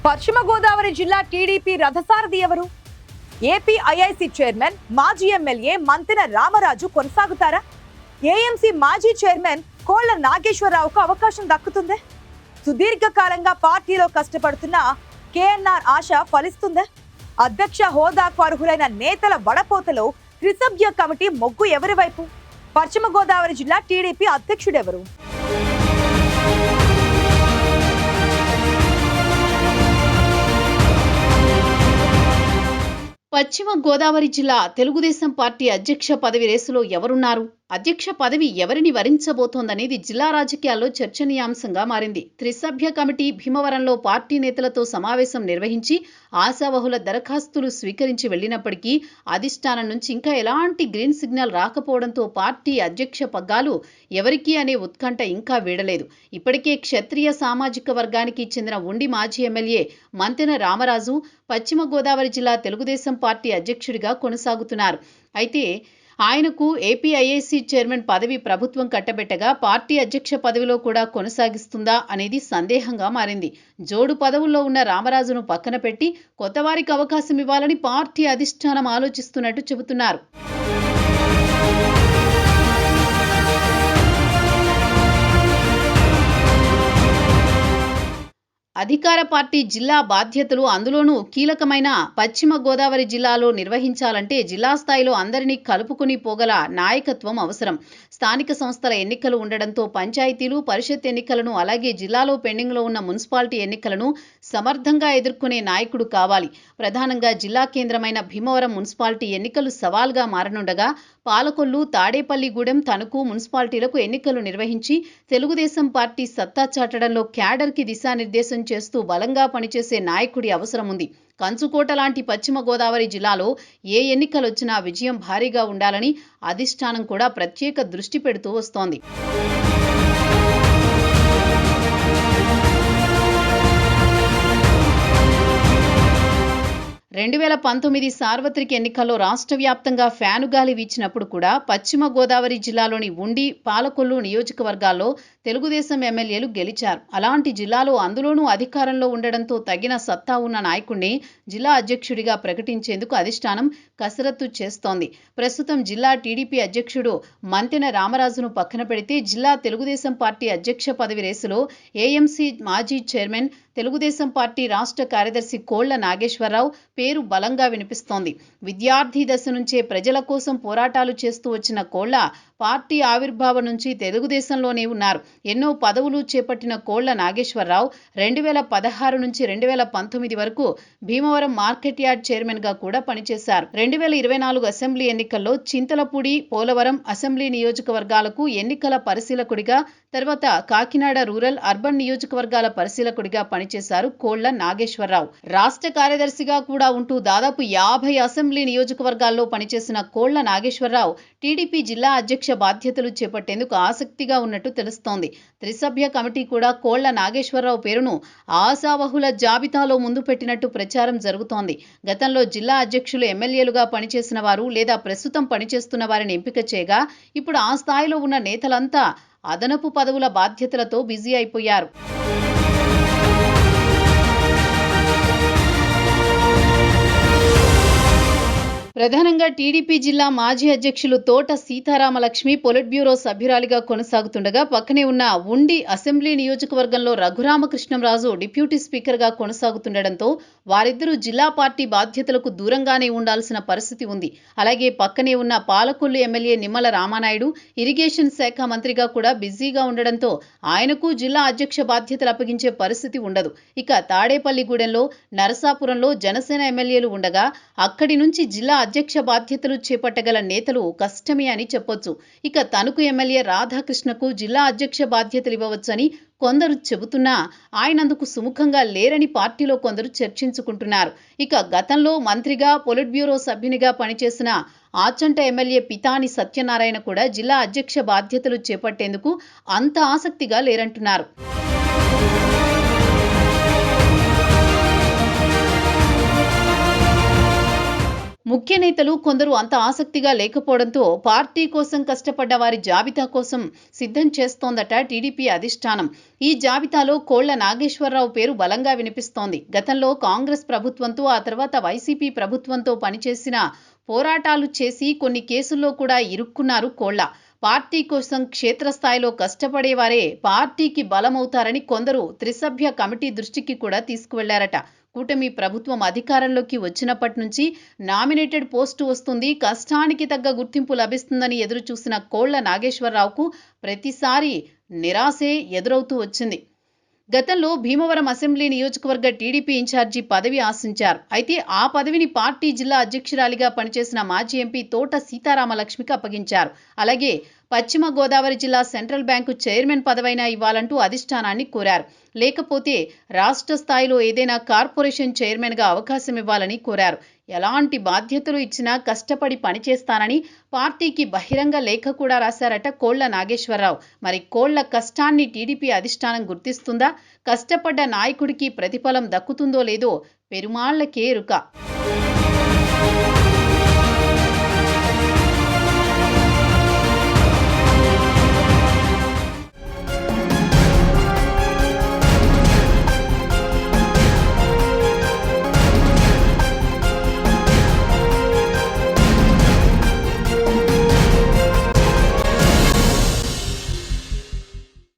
పశ్చిమ గోదావరి జిల్లా టీడీపీ రథసారథి ఎవరు? ఏపీ ఐఐసి చైర్మన్ మాజీ ఎమ్మెల్యే మంతెన రామరాజు కొనసాగుతారా? ఏఎంసీ మాజీ చైర్మన్ కోళ్ల నాగేశ్వరరావుకు అవకాశం దక్కుతుందే? సుదీర్ఘకాలంగా పార్టీలో కష్టపడుతున్న కేఎన్ఆర్ ఆశ ఫలిస్తుందా? అధ్యక్ష హోదాకు అర్హులైన నేతల వడపోతలో త్రిసభ్య కమిటీ మొగ్గు ఎవరి వైపు? పశ్చిమ గోదావరి జిల్లా టీడీపీ అధ్యక్షుడెవరు? పశ్చిమ గోదావరి జిల్లా తెలుగుదేశం పార్టీ అధ్యక్ష పదవి రేసులో ఎవరున్నారు? అధ్యక్ష పదవి ఎవరిని వరించబోతోందనేది జిల్లా రాజకీయాల్లో చర్చనీయాంశంగా మారింది. త్రిసభ్య కమిటీ భీమవరంలో పార్టీ నేతలతో సమావేశం నిర్వహించి ఆశావహుల దరఖాస్తులు స్వీకరించి వెళ్లినప్పటికీ అధిష్టానం నుంచి ఇంకా ఎలాంటి గ్రీన్ సిగ్నల్ రాకపోవడంతో పార్టీ అధ్యక్ష పగ్గాలు ఎవరికి అనే ఉత్కంఠ ఇంకా వీడలేదు. ఇప్పటికే క్షత్రియ సామాజిక వర్గానికి చెందిన ఉండి మాజీ ఎమ్మెల్యే మంతెన రామరాజు పశ్చిమ గోదావరి జిల్లా తెలుగుదేశం పార్టీ అధ్యక్షుడిగా కొనసాగుతున్నారు. అయితే ఆయనకు ఏపీ ఐఐసి చైర్మన్ పదవి ప్రభుత్వం కట్టబెట్టగా పార్టీ అధ్యక్ష పదవిలో కూడా కొనసాగిస్తుందా అనేది సందేహంగా మారింది. జోడు పదవుల్లో ఉన్న రామరాజును పక్కన పెట్టి కొత్తవారికి అవకాశం ఇవ్వాలని పార్టీ అధిష్టానం ఆలోచిస్తున్నట్టు చెబుతున్నారు. అధికార పార్టీ జిల్లా బాధ్యతలు అందులోనూ కీలకమైన పశ్చిమ గోదావరి జిల్లాలో నిర్వహించాలంటే జిల్లా స్థాయిలో అందరినీ కలుపుకుని పోగల నాయకత్వం అవసరం. స్థానిక సంస్థల ఎన్నికలు ఉండడంతో పంచాయతీలు, పరిషత్ ఎన్నికలను అలాగే జిల్లాలో పెండింగ్లో ఉన్న మున్సిపాలిటీ ఎన్నికలను సమర్థంగా ఎదుర్కొనే నాయకుడు కావాలి. ప్రధానంగా జిల్లా కేంద్రమైన భీమవరం మున్సిపాలిటీ ఎన్నికలు సవాల్గా మారనుండగా పాలకొల్లు, తాడేపల్లిగూడెం, తణుకు మున్సిపాలిటీలకు ఎన్నికలు నిర్వహించి తెలుగుదేశం పార్టీ సత్తా చాటడంలో క్యాడర్కి దిశానిర్దేశం చేస్తూ బలంగా పనిచేసే నాయకుడి అవసరం ఉంది. కంచుకోట లాంటి పశ్చిమ గోదావరి జిల్లాలో ఏ ఎన్నికలొచ్చినా విజయం భారీగా ఉండాలని అధిష్టానం కూడా ప్రత్యేక దృష్టి పెడుతూ వస్తోంది. 2019 సార్వత్రిక ఎన్నికల్లో రాష్ట్ర వ్యాప్తంగా ఫ్యానుగాలి వీచినప్పుడు కూడా పశ్చిమ గోదావరి జిల్లాలోని ఉండి, పాలకొల్లు నియోజకవర్గాల్లో తెలుగుదేశం ఎమ్మెల్యేలు గెలిచారు. అలాంటి జిల్లాలో అందులోనూ అధికారంలో ఉండడంతో తగిన సత్తా ఉన్న నాయకుడిని జిల్లా అధ్యక్షుడిగా ప్రకటించేందుకు అధిష్టానం కసరత్తు చేస్తోంది. ప్రస్తుతం జిల్లా టీడీపీ అధ్యక్షుడు మంతెన రామరాజును పక్కన పెడితే జిల్లా తెలుగుదేశం పార్టీ అధ్యక్ష పదవి రేసులో ఏఎంసీ మాజీ చైర్మన్, తెలుగుదేశం పార్టీ రాష్ట్ర కార్యదర్శి కోళ్ల నాగేశ్వరరావు పేరు బలంగా వినిపిస్తోంది. విద్యార్థి దశ నుంచే ప్రజల కోసం పోరాటాలు చేస్తూ వచ్చిన కోళ్ల పార్టీ ఆవిర్భావం నుంచి తెలుగుదేశంలోనే ఉన్నారు. ఎన్నో పదవులు చేపట్టిన కోళ్ల నాగేశ్వరరావు 2016 నుంచి 2019 వరకు భీమవరం మార్కెట్ యార్డ్ చైర్మన్ గా కూడా పనిచేశారు. 2024 అసెంబ్లీ ఎన్నికల్లో చింతలపూడి, పోలవరం అసెంబ్లీ నియోజకవర్గాలకు ఎన్నికల పరిశీలకుడిగా, తర్వాత కాకినాడ రూరల్, అర్బన్ నియోజకవర్గాల పరిశీలకుడిగా పనిచేశారు కోళ్ల నాగేశ్వరరావు. రాష్ట్ర కార్యదర్శిగా కూడా ఉంటూ దాదాపు 50 అసెంబ్లీ నియోజకవర్గాల్లో పనిచేసిన కోళ్ల నాగేశ్వరరావు టీడీపీ జిల్లా అధ్యక్ష బాధ్యతలు చేపట్టేందుకు ఆసక్తిగా ఉన్నట్టు తెలుస్తోంది. త్రిసభ్య కమిటీ కూడా కోళ్ల నాగేశ్వరరావు పేరును ఆశావహుల జాబితాలో ముందు పెట్టినట్టు ప్రచారం జరుగుతోంది. గతంలో జిల్లా అధ్యక్షులు ఎమ్మెల్యేలుగా పనిచేసిన వారు లేదా ప్రస్తుతం పనిచేస్తున్న వారిని ఎంపిక చేయగా ఇప్పుడు ఆ స్థాయిలో ఉన్న నేతలంతా అదనపు పదవుల బాధ్యతలతో బిజీ అయిపోయారు. ప్రధానంగా టీడీపీ జిల్లా మాజీ అధ్యక్షులు తోట సీతారామలక్ష్మి పొలిట్ బ్యూరో సభ్యురాలిగా కొనసాగుతుండగా పక్కనే ఉన్న ఉండి అసెంబ్లీ నియోజకవర్గంలో రఘురామకృష్ణంరాజు డిప్యూటీ స్పీకర్గా కొనసాగుతుండటంతో వారిద్దరూ జిల్లా పార్టీ బాధ్యతలకు దూరంగానే ఉండాల్సిన పరిస్థితి ఉంది. అలాగే పక్కనే ఉన్న పాలకొల్లు ఎమ్మెల్యే నిమ్మల రామానాయుడు ఇరిగేషన్ శాఖ మంత్రిగా కూడా బిజీగా ఉండడంతో ఆయనకు జిల్లా అధ్యక్ష బాధ్యతలు అప్పగించే పరిస్థితి ఉండదు. ఇక తాడేపల్లిగూడెంలో, నరసాపురంలో జనసేన ఎమ్మెల్యేలు ఉండగా అక్కడి నుంచి జిల్లా అధ్యక్ష బాధ్యతలు చేపట్టగల నేతలు కష్టమే అని చెప్పొచ్చు. ఇక తణుకు ఎమ్మెల్యే రాధాకృష్ణకు జిల్లా అధ్యక్ష బాధ్యతలు ఇవ్వవచ్చని కొందరు చెబుతున్నా ఆయనందుకు సుముఖంగా లేరని పార్టీలో కొందరు చర్చించుకుంటున్నారు. ఇక గతంలో మంత్రిగా, పొలిట్ బ్యూరో సభ్యునిగా పనిచేసిన ఆచంట ఎమ్మెల్యే పితాని సత్యనారాయణ కూడా జిల్లా అధ్యక్ష బాధ్యతలు చేపట్టేందుకు అంత ఆసక్తిగా లేరంటున్నారు. ముఖ్య నేతలు కొందరు అంత ఆసక్తిగా లేకపోవడంతో పార్టీ కోసం కష్టపడ్డ వారి జాబితా కోసం సిద్ధం చేస్తోందట టీడీపీ అధిష్టానం. ఈ జాబితాలో కోళ్ల నాగేశ్వరరావు పేరు బలంగా వినిపిస్తోంది. గతంలో కాంగ్రెస్ ప్రభుత్వంతో, ఆ తర్వాత వైసీపీ ప్రభుత్వంతో పనిచేసిన, పోరాటాలు చేసి కొన్ని కేసుల్లో కూడా ఇరుక్కున్నారు కోళ్ల. పార్టీ కోసం క్షేత్రస్థాయిలో కష్టపడేవారే పార్టీకి బలమవుతారని కొందరు త్రిసభ్య కమిటీ దృష్టికి కూడా తీసుకువెళ్లారట. కూటమి ప్రభుత్వం అధికారంలోకి వచ్చినప్పటి నుంచి నామినేటెడ్ పోస్టు వస్తుంది, కష్టానికి తగ్గ గుర్తింపు లభిస్తుందని ఎదురు చూసిన కోళ్ల నాగేశ్వరరావుకు ప్రతిసారి నిరాశే ఎదురవుతూ వచ్చింది. గతంలో భీమవరం అసెంబ్లీ నియోజకవర్గ టీడీపీ ఇన్ఛార్జి పదవి ఆశించారు. అయితే ఆ పదవిని పార్టీ జిల్లా అధ్యక్షురాలిగా పనిచేసిన మాజీ ఎంపీ తోట సీతారామలక్ష్మికి అప్పగించారు. అలాగే పశ్చిమ గోదావరి జిల్లా సెంట్రల్ బ్యాంకు చైర్మన్ పదవైనా ఇవ్వాలంటూ అధిష్టానాన్ని కోరారు. లేకపోతే రాష్ట్ర స్థాయిలో ఏదైనా కార్పొరేషన్ చైర్మన్గా అవకాశం ఇవ్వాలని కోరారు. ఎలాంటి బాధ్యతలు ఇచ్చినా కష్టపడి పనిచేస్తానని పార్టీకి బహిరంగ లేఖ కూడా రాశారట కోళ్ల నాగేశ్వరరావు. మరి కోళ్ల కష్టాన్ని టీడీపీ అధిష్టానం గుర్తిస్తుందా? కష్టపడ్డ నాయకుడికి ప్రతిఫలం దక్కుతుందో లేదో పెరుమాళ్లకే ఎరుక.